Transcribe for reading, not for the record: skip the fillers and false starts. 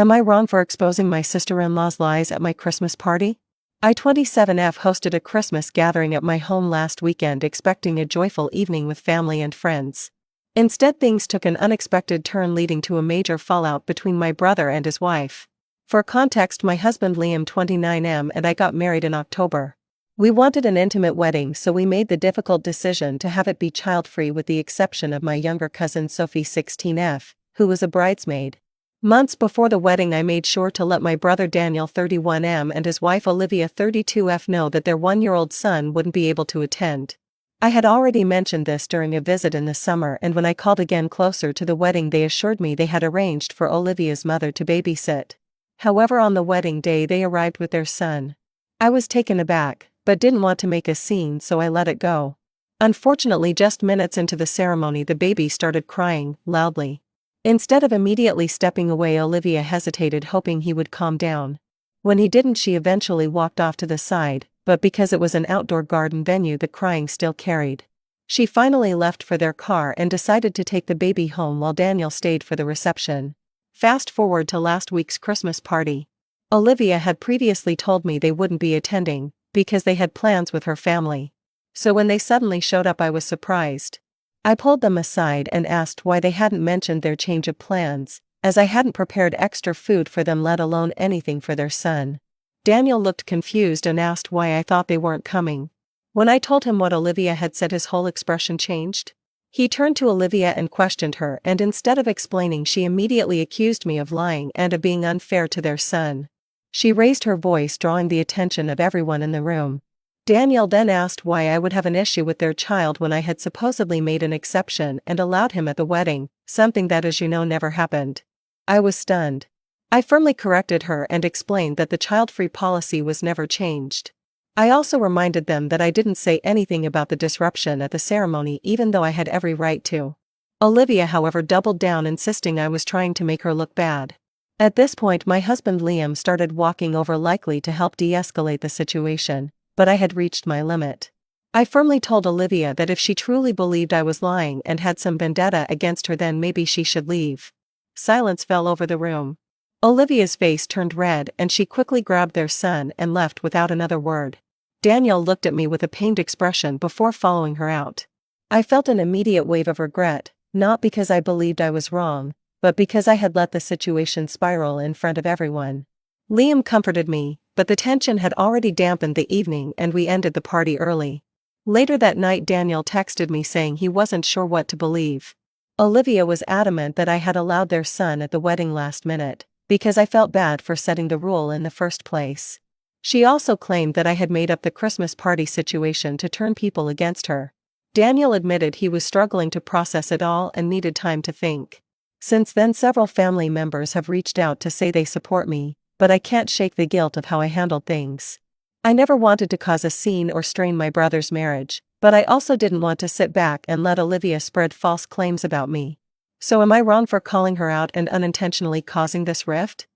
Am I wrong for exposing my sister-in-law's lies at my Christmas party? I-27F hosted a Christmas gathering at my home last weekend expecting a joyful evening with family and friends. Instead, things took an unexpected turn leading to a major fallout between my brother and his wife. For context, my husband Liam 29M and I got married in October. We wanted an intimate wedding, so we made the difficult decision to have it be child-free with the exception of my younger cousin Sophie 16F, who was a bridesmaid. Months before the wedding, I made sure to let my brother Daniel 31M and his wife Olivia 32F know that their 1-year-old son wouldn't be able to attend. I had already mentioned this during a visit in the summer, and when I called again closer to the wedding they assured me they had arranged for Olivia's mother to babysit. However, on the wedding day they arrived with their son. I was taken aback, but didn't want to make a scene, so I let it go. Unfortunately, just minutes into the ceremony the baby started crying, loudly. Instead of immediately stepping away, Olivia hesitated, hoping he would calm down. When he didn't, she eventually walked off to the side, but because it was an outdoor garden venue the crying still carried. She finally left for their car and decided to take the baby home while Daniel stayed for the reception. Fast forward to last week's Christmas party. Olivia had previously told me they wouldn't be attending, because they had plans with her family. So when they suddenly showed up I was surprised. I pulled them aside and asked why they hadn't mentioned their change of plans, as I hadn't prepared extra food for them, let alone anything for their son. Daniel looked confused and asked why I thought they weren't coming. When I told him what Olivia had said, his whole expression changed. He turned to Olivia and questioned her, and instead of explaining she immediately accused me of lying and of being unfair to their son. She raised her voice, drawing the attention of everyone in the room. Daniel then asked why I would have an issue with their child when I had supposedly made an exception and allowed him at the wedding, something that, as you know, never happened. I was stunned. I firmly corrected her and explained that the child-free policy was never changed. I also reminded them that I didn't say anything about the disruption at the ceremony, even though I had every right to. Olivia, however, doubled down, insisting I was trying to make her look bad. At this point, my husband Liam started walking over, likely to help de-escalate the situation, but I had reached my limit. I firmly told Olivia that if she truly believed I was lying and had some vendetta against her, then maybe she should leave. Silence fell over the room. Olivia's face turned red and she quickly grabbed their son and left without another word. Daniel looked at me with a pained expression before following her out. I felt an immediate wave of regret, not because I believed I was wrong, but because I had let the situation spiral in front of everyone. Liam comforted me, but the tension had already dampened the evening and we ended the party early. Later that night Daniel texted me saying he wasn't sure what to believe. Olivia was adamant that I had allowed their son at the wedding last minute, because I felt bad for setting the rule in the first place. She also claimed that I had made up the Christmas party situation to turn people against her. Daniel admitted he was struggling to process it all and needed time to think. Since then, several family members have reached out to say they support me, but I can't shake the guilt of how I handled things. I never wanted to cause a scene or strain my brother's marriage, but I also didn't want to sit back and let Olivia spread false claims about me. So am I wrong for calling her out and unintentionally causing this rift?